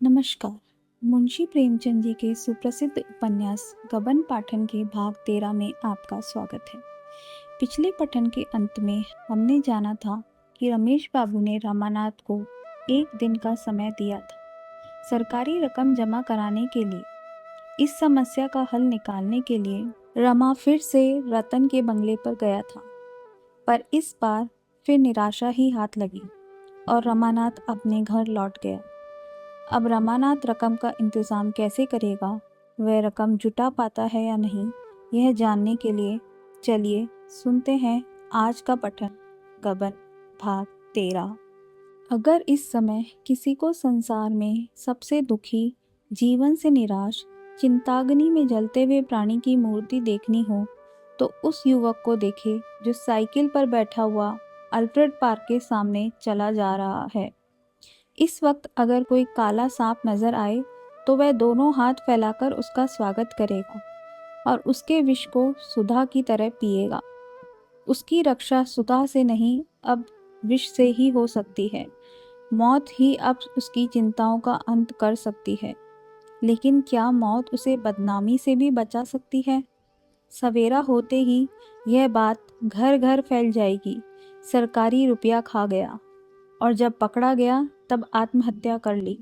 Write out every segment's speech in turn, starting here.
नमस्कार। मुंशी प्रेमचंद जी के सुप्रसिद्ध उपन्यास गबन पाठन के भाग 13 में आपका स्वागत है। पिछले पठन के अंत में हमने जाना था कि रमेश बाबू ने रमानाथ को एक दिन का समय दिया था सरकारी रकम जमा कराने के लिए। इस समस्या का हल निकालने के लिए रमा फिर से रतन के बंगले पर गया था, पर इस बार फिर निराशा ही हाथ लगी और रमानाथ अपने घर लौट गया। अब रमानाथ रकम का इंतज़ाम कैसे करेगा, वह रकम जुटा पाता है या नहीं, यह जानने के लिए चलिए सुनते हैं आज का पठन गबन भाग 13। अगर इस समय किसी को संसार में सबसे दुखी, जीवन से निराश, चिंताग्नि में जलते हुए प्राणी की मूर्ति देखनी हो तो उस युवक को देखे जो साइकिल पर बैठा हुआ अल्फ्रेड पार्क के सामने चला जा रहा है। इस वक्त अगर कोई काला सांप नजर आए तो वह दोनों हाथ फैलाकर उसका स्वागत करेगा और उसके विष को सुधा की तरह पिएगा। उसकी रक्षा सुधा से नहीं, अब विष से ही हो सकती है। मौत ही अब उसकी चिंताओं का अंत कर सकती है, लेकिन क्या मौत उसे बदनामी से भी बचा सकती है? सवेरा होते ही यह बात घर घर फैल जाएगी, सरकारी रुपया खा गया, और जब पकड़ा गया तब आत्महत्या कर ली।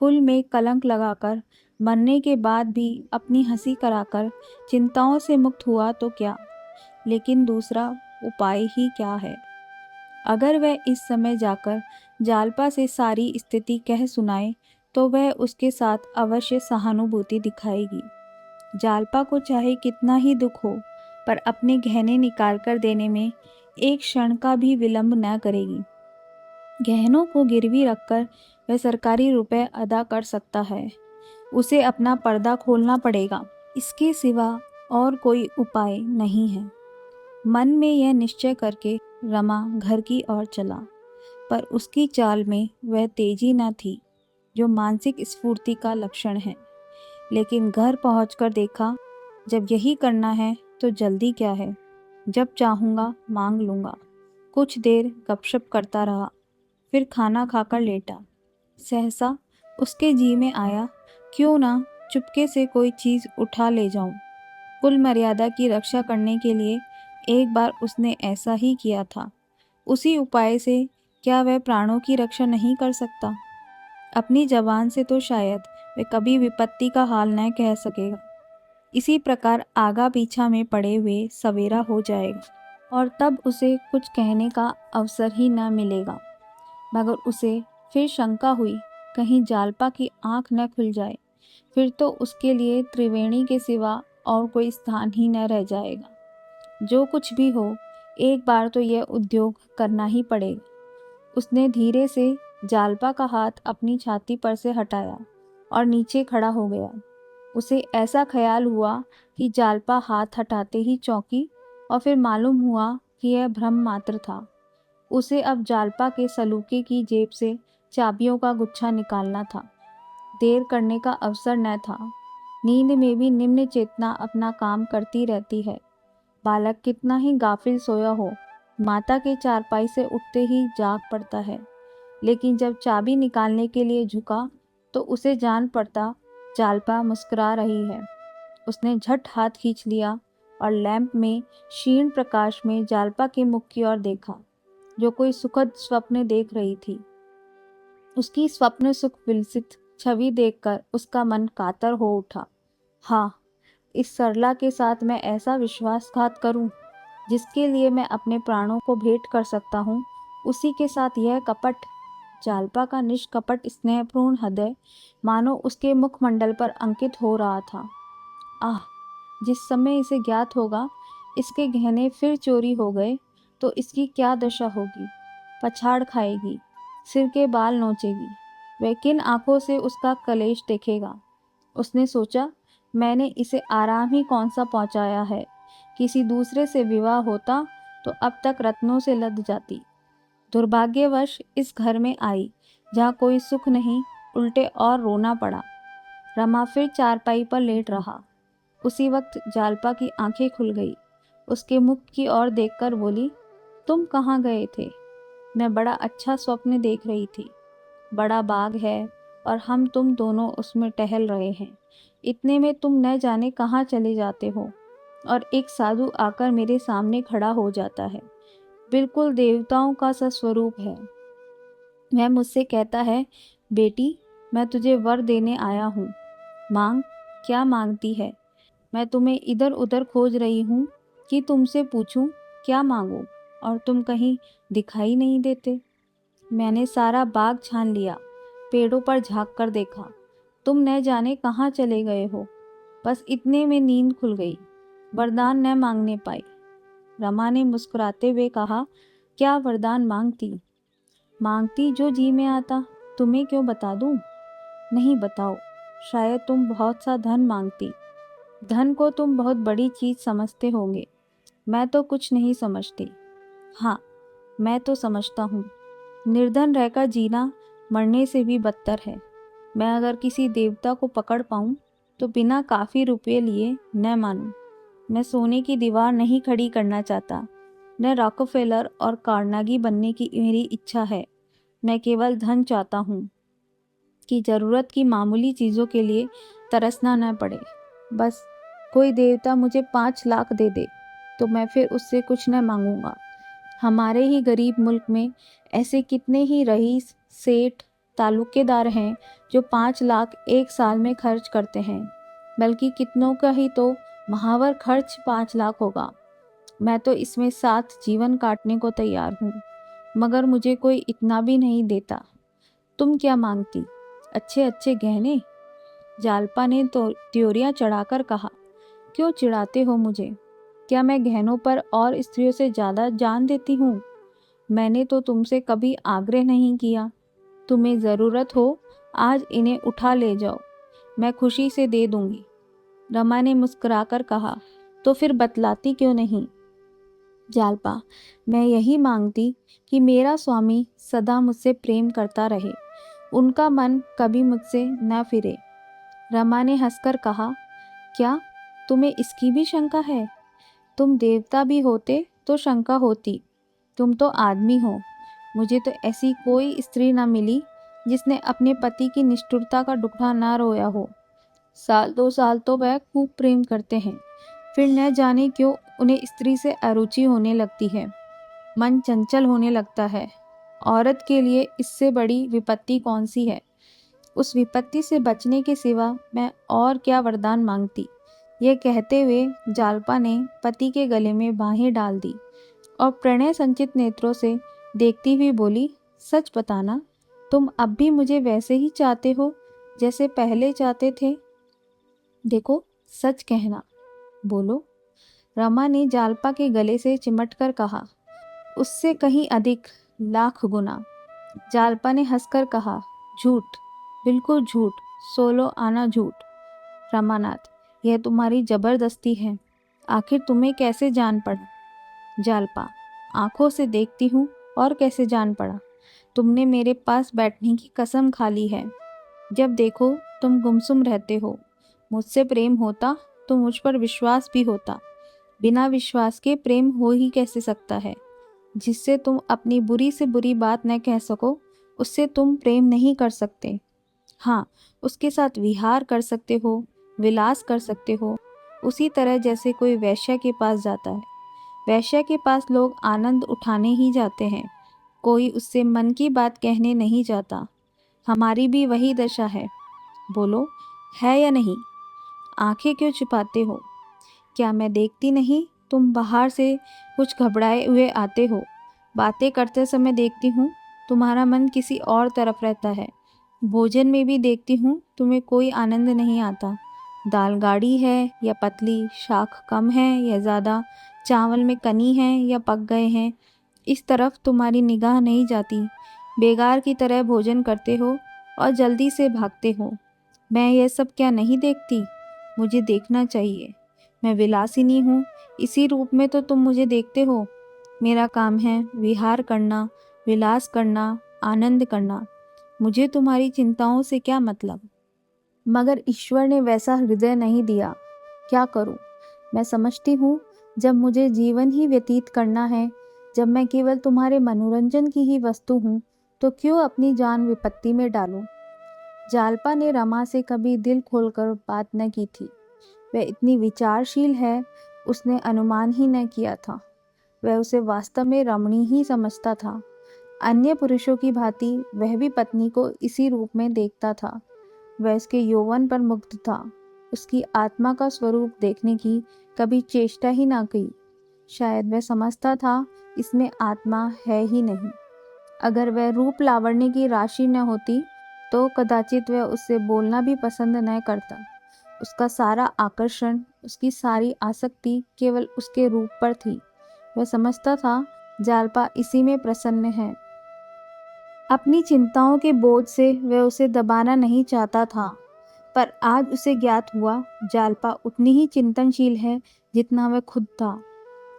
कुल में कलंक लगाकर मरने के बाद भी अपनी हंसी कराकर चिंताओं से मुक्त हुआ तो क्या, लेकिन दूसरा उपाय ही क्या है? अगर वह इस समय जाकर जालपा से सारी स्थिति कह सुनाए तो वह उसके साथ अवश्य सहानुभूति दिखाएगी। जालपा को चाहे कितना ही दुख हो, पर अपने गहने निकाल कर देने में एक क्षण का भी विलंब न करेगी। गहनों को गिरवी रखकर वह सरकारी रुपए अदा कर सकता है। उसे अपना पर्दा खोलना पड़ेगा, इसके सिवा और कोई उपाय नहीं है। मन में यह निश्चय करके रमा घर की ओर चला, पर उसकी चाल में वह तेजी न थी जो मानसिक स्फूर्ति का लक्षण है। लेकिन घर पहुंचकर देखा, जब यही करना है तो जल्दी क्या है, जब चाहूँगा मांग लूँगा। कुछ देर गपशप करता रहा, फिर खाना खाकर लेटा। सहसा उसके जी में आया, क्यों ना चुपके से कोई चीज़ उठा ले जाऊं। कुल मर्यादा की रक्षा करने के लिए एक बार उसने ऐसा ही किया था। उसी उपाय से क्या वह प्राणों की रक्षा नहीं कर सकता? अपनी जबान से तो शायद वह कभी विपत्ति का हाल न कह सकेगा। इसी प्रकार आगा पीछा में पड़े हुए सवेरा हो जाएगा और तब उसे कुछ कहने का अवसर ही न मिलेगा। मगर उसे फिर शंका हुई, कहीं जालपा की आंख न खुल जाए, फिर तो उसके लिए त्रिवेणी के सिवा और कोई स्थान ही न रह जाएगा। जो कुछ भी हो, एक बार तो यह उद्योग करना ही पड़ेगा। उसने धीरे से जालपा का हाथ अपनी छाती पर से हटाया और नीचे खड़ा हो गया। उसे ऐसा ख्याल हुआ कि जालपा हाथ हटाते ही चौंकी, और फिर मालूम हुआ कि यह भ्रम मात्र था। उसे अब जालपा के सलूके की जेब से चाबियों का गुच्छा निकालना था। देर करने का अवसर न था। नींद में भी निम्न चेतना अपना काम करती रहती है। बालक कितना ही गाफिल सोया हो, माता के चारपाई से उठते ही जाग पड़ता है। लेकिन जब चाबी निकालने के लिए झुका तो उसे जान पड़ता जालपा मुस्कुरा रही है। उसने झट हाथ खींच लिया और लैंप में क्षीण प्रकाश में जालपा के मुख की ओर देखा, जो कोई सुखद स्वप्न देख रही थी। उसकी स्वप्न सुख विलसित छवि देखकर उसका मन कातर हो उठा। हाँ, इस सरला के साथ मैं ऐसा विश्वासघात करूं, जिसके लिए मैं अपने प्राणों को भेंट कर सकता हूँ, उसी के साथ यह कपट। जालपा का निष्कपट स्नेहपूर्ण हृदय मानो उसके मुखमंडल पर अंकित हो रहा था। आह, जिस समय इसे ज्ञात होगा इसके गहने फिर चोरी हो गए तो इसकी क्या दशा होगी। पछाड़ खाएगी, सिर के बाल नोचेगी। वह किन आंखों से उसका कलेश देखेगा। उसने सोचा, मैंने इसे आराम ही कौन सा पहुंचाया है। किसी दूसरे से विवाह होता तो अब तक रत्नों से लद जाती। दुर्भाग्यवश इस घर में आई जहाँ कोई सुख नहीं, उल्टे और रोना पड़ा। रमा फिर चारपाई पर लेट रहा। उसी वक्त जालपा की आंखें खुल गई। उसके मुख की ओर देखकर बोली, तुम कहाँ गए थे? मैं बड़ा अच्छा स्वप्न देख रही थी। बड़ा बाग है और हम तुम दोनों उसमें टहल रहे हैं। इतने में तुम न जाने कहाँ चले जाते हो और एक साधु आकर मेरे सामने खड़ा हो जाता है। बिल्कुल देवताओं का सा स्वरूप है। वह मुझसे कहता है, बेटी मैं तुझे वर देने आया हूँ, मांग। क्या मांगती है? मैं तुम्हें इधर उधर खोज रही हूँ कि तुमसे पूछूं क्या मांगूं, और तुम कहीं दिखाई नहीं देते। मैंने सारा बाग छान लिया, पेड़ों पर झाँक कर देखा, तुम न जाने कहाँ चले गए हो। बस इतने में नींद खुल गई, वरदान न मांगने पाई। रमा ने मुस्कुराते हुए कहा, क्या वरदान मांगती? मांगती जो जी में आता। तुम्हें क्यों बता दूं? नहीं बताओ। शायद तुम बहुत सा धन मांगती। धन को तुम बहुत बड़ी चीज समझते होंगे। मैं तो कुछ नहीं समझती। हाँ, मैं तो समझता हूँ। निर्धन रहकर जीना मरने से भी बदतर है। मैं अगर किसी देवता को पकड़ पाऊँ तो बिना काफ़ी रुपये लिए न मानूं। मैं सोने की दीवार नहीं खड़ी करना चाहता, न रॉकफेलर और कार्नेगी बनने की मेरी इच्छा है। मैं केवल धन चाहता हूँ कि ज़रूरत की मामूली चीज़ों के लिए तरसना न पड़े। बस कोई देवता मुझे 5 लाख दे दे तो मैं फिर उससे कुछ न मांगूंगा। हमारे ही गरीब मुल्क में ऐसे कितने ही रईस, सेठ, तालुकेदार हैं जो 5 लाख एक साल में खर्च करते हैं, बल्कि कितनों का ही तो महावर खर्च 5 लाख होगा। मैं तो इसमें 7 जीवन काटने को तैयार हूँ, मगर मुझे कोई इतना भी नहीं देता। तुम क्या मांगती? अच्छे अच्छे गहने? जालपा ने तो त्योरियां चढ़ाकर कहा, क्यों चिढ़ाते हो मुझे? क्या मैं गहनों पर और स्त्रियों से ज़्यादा जान देती हूँ? मैंने तो तुमसे कभी आग्रह नहीं किया। तुम्हें ज़रूरत हो आज इन्हें उठा ले जाओ, मैं खुशी से दे दूंगी। रमा ने मुस्कुराकर कहा, तो फिर बतलाती क्यों नहीं? जालपा, मैं यही मांगती कि मेरा स्वामी सदा मुझसे प्रेम करता रहे, उनका मन कभी मुझसे न फिरे। रमा ने हंसकर कहा, क्या तुम्हें इसकी भी शंका है? तुम देवता भी होते तो शंका होती, तुम तो आदमी हो। मुझे तो ऐसी कोई स्त्री न मिली जिसने अपने पति की निष्ठुरता का दुखड़ा ना रोया हो। 1-2 साल तो वह खूब प्रेम करते हैं, फिर न जाने क्यों उन्हें स्त्री से अरुचि होने लगती है, मन चंचल होने लगता है। औरत के लिए इससे बड़ी विपत्ति कौन सी है? उस विपत्ति से बचने के सिवा मैं और क्या वरदान मांगती? यह कहते हुए जालपा ने पति के गले में बाहें डाल दी और प्रणय संचित नेत्रों से देखती हुई बोली, सच बताना, तुम अब भी मुझे वैसे ही चाहते हो जैसे पहले चाहते थे? देखो, सच कहना, बोलो। रमा ने जालपा के गले से चिमटकर कहा, उससे कहीं अधिक, लाख गुना। जालपा ने हंसकर कहा, झूठ, बिल्कुल झूठ, 16 आना झूठ। रमानाथ, यह तुम्हारी जबरदस्ती है, आखिर तुम्हें कैसे जान पड़ा? जालपा, आंखों से देखती हूँ और कैसे जान पड़ा? तुमने मेरे पास बैठने की कसम खा ली है। जब देखो तुम गुमसुम रहते हो। मुझसे प्रेम होता तो मुझ पर विश्वास भी होता। बिना विश्वास के प्रेम हो ही कैसे सकता है? जिससे तुम अपनी बुरी से बुरी बात न कह सको, उससे तुम प्रेम नहीं कर सकते। हाँ, उसके साथ विहार कर सकते हो, विलास कर सकते हो, उसी तरह जैसे कोई वैश्या के पास जाता है। वैश्या के पास लोग आनंद उठाने ही जाते हैं, कोई उससे मन की बात कहने नहीं जाता। हमारी भी वही दशा है। बोलो, है या नहीं? आंखें क्यों छिपाते हो? क्या मैं देखती नहीं? तुम बाहर से कुछ घबराए हुए आते हो। बातें करते समय देखती हूँ तुम्हारा मन किसी और तरफ रहता है। भोजन में भी देखती हूँ तुम्हें कोई आनंद नहीं आता। दाल गाढ़ी है या पतली, शाख कम है या ज़्यादा, चावल में कनी है या पक गए हैं, इस तरफ तुम्हारी निगाह नहीं जाती। बेगार की तरह भोजन करते हो और जल्दी से भागते हो। मैं यह सब क्या नहीं देखती? मुझे देखना चाहिए। मैं विलासिनी हूँ, इसी रूप में तो तुम मुझे देखते हो। मेरा काम है विहार करना, विलास करना, आनंद करना। मुझे तुम्हारी चिंताओं से क्या मतलब? मगर ईश्वर ने वैसा हृदय नहीं दिया। क्या करूं? मैं समझती हूँ जब मुझे जीवन ही व्यतीत करना है, जब मैं केवल तुम्हारे मनोरंजन की ही वस्तु हूँ, तो क्यों अपनी जान विपत्ति में डालूं? जालपा ने रमा से कभी दिल खोलकर बात न की थी। वह इतनी विचारशील है, उसने अनुमान ही न किया था। वह उसे वास्तव में रमणी ही समझता था। अन्य पुरुषों की भांति वह भी पत्नी को इसी रूप में देखता था। वह उसके यौवन पर मुग्ध था। उसकी आत्मा का स्वरूप देखने की कभी चेष्टा ही ना की। शायद वह समझता था इसमें आत्मा है ही नहीं। अगर वह रूप लावण्य की राशि न होती तो कदाचित वह उससे बोलना भी पसंद न करता। उसका सारा आकर्षण, उसकी सारी आसक्ति केवल उसके रूप पर थी। वह समझता था जालपा इसी में प्रसन्न है। अपनी चिंताओं के बोझ से वह उसे दबाना नहीं चाहता था, पर आज उसे ज्ञात हुआ जालपा उतनी ही चिंतनशील है जितना वह खुद था।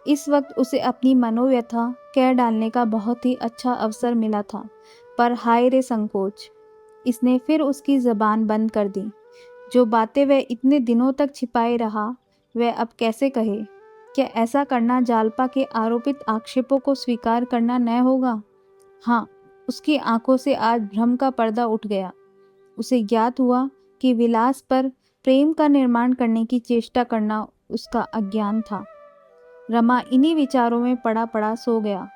इस वक्त उसे अपनी मनोव्यथा कह डालने का बहुत ही अच्छा अवसर मिला था, पर हाय रे संकोच, इसने फिर उसकी ज़बान बंद कर दी। जो बातें वह इतने दिनों तक छिपाए रहा, वह अब कैसे कहे? क्या ऐसा करना जालपा के आरोपित आक्षेपों को स्वीकार करना न होगा? हाँ, उसकी आंखों से आज भ्रम का पर्दा उठ गया। उसे ज्ञात हुआ कि विलास पर प्रेम का निर्माण करने की चेष्टा करना उसका अज्ञान था। रमा इन्हीं विचारों में पड़ा पड़ा सो गया।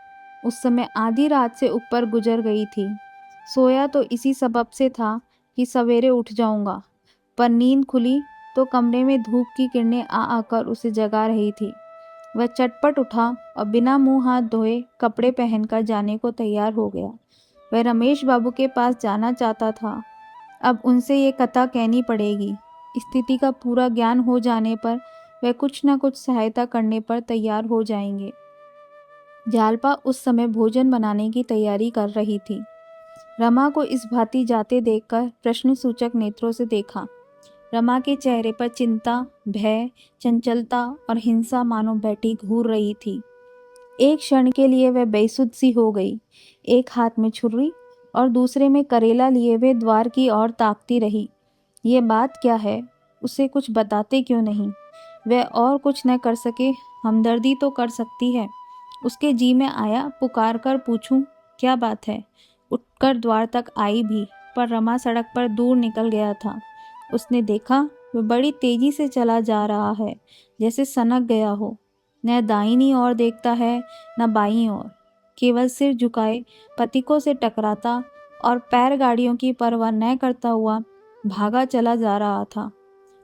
उस समय आधी रात से ऊपर गुजर गई थी। सोया तो इसी सबब से था कि सवेरे उठ जाऊंगा, पर नींद खुली तो कमरे में धूप की किरणें आ आकर उसे जगा रही थी। वह चटपट उठा और बिना मुंह हाथ धोए कपड़े पहनकर जाने को तैयार हो गया। वह रमेश बाबू के पास जाना चाहता था। अब उनसे ये कथा कहनी पड़ेगी। स्थिति का पूरा ज्ञान हो जाने पर वह कुछ न कुछ सहायता करने पर तैयार हो जाएंगे। जालपा उस समय भोजन बनाने की तैयारी कर रही थी। रमा को इस भांति जाते देखकर प्रश्नसूचक नेत्रों से देखा। रमा के चेहरे पर चिंता, भय, चंचलता और हिंसा मानो बैठी घूर रही थी। एक क्षण के लिए वह बेसुध सी हो गई। एक हाथ में छुरी और दूसरे में करेला लिए वे द्वार की ओर ताकती रही। ये बात क्या है? उसे कुछ बताते क्यों नहीं? वह और कुछ न कर सके, हमदर्दी तो कर सकती है। उसके जी में आया पुकार कर पूछूं क्या बात है। उठकर द्वार तक आई भी, पर रमा सड़क पर दूर निकल गया था। उसने देखा वह बड़ी तेजी से चला जा रहा है, जैसे सनक गया हो। न दाहिनी ओर देखता है न बाईं ओर, केवल सिर झुकाए पथिकों से टकराता और पैर गाड़ियों की परवाह न करता हुआ भागा चला जा रहा था।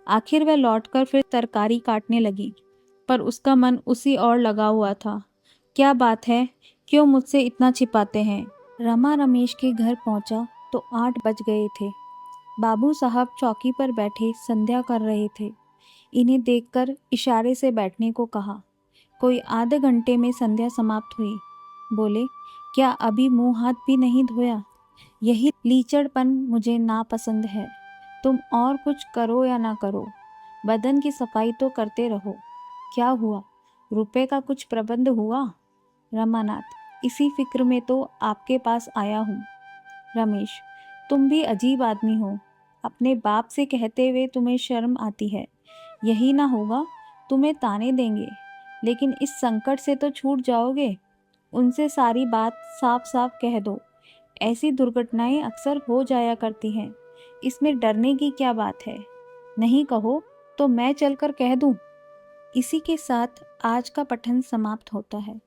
आखिर वह लौटकर फिर तरकारी काटने लगी, पर उसका मन उसी ओर लगा हुआ था। क्या बात है, क्यों मुझसे इतना छिपाते हैं? रमा रमेश के घर पहुंचा तो 8 बज गए थे। बाबू साहब चौकी पर बैठे संध्या कर रहे थे। इन्हें देखकर इशारे से बैठने को कहा। कोई आधे घंटे में संध्या समाप्त हुई। बोले, क्या अभी मुंह हाथ भी नहीं धोया? यही लीचड़पन मुझे नापसंद है। तुम और कुछ करो या ना करो, बदन की सफाई तो करते रहो। क्या हुआ, रुपए का कुछ प्रबंध हुआ? रमानाथ, इसी फिक्र में तो आपके पास आया हूँ। रमेश, तुम भी अजीब आदमी हो। अपने बाप से कहते हुए तुम्हें शर्म आती है। यही ना होगा, तुम्हें ताने देंगे, लेकिन इस संकट से तो छूट जाओगे। उनसे सारी बात साफ साफ कह दो। ऐसी दुर्घटनाएं अक्सर हो जाया करती हैं, इसमें डरने की क्या बात है? नहीं कहो तो मैं चलकर कह दूं। इसी के साथ आज का पठन समाप्त होता है।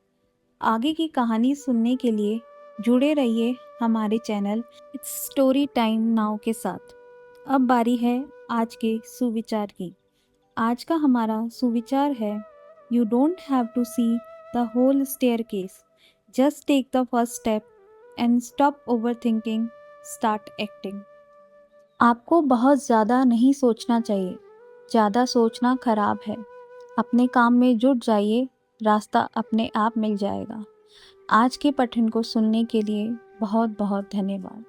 आगे की कहानी सुनने के लिए जुड़े रहिए हमारे channel it's story time now के साथ। अब बारी है आज के सुविचार की। आज का हमारा सुविचार है, you don't have to see the whole staircase, just take the first step and stop over thinking, start acting. आपको बहुत ज़्यादा नहीं सोचना चाहिए। ज़्यादा सोचना खराब है। अपने काम में जुट जाइए, रास्ता अपने आप मिल जाएगा। आज के पठन को सुनने के लिए बहुत बहुत धन्यवाद।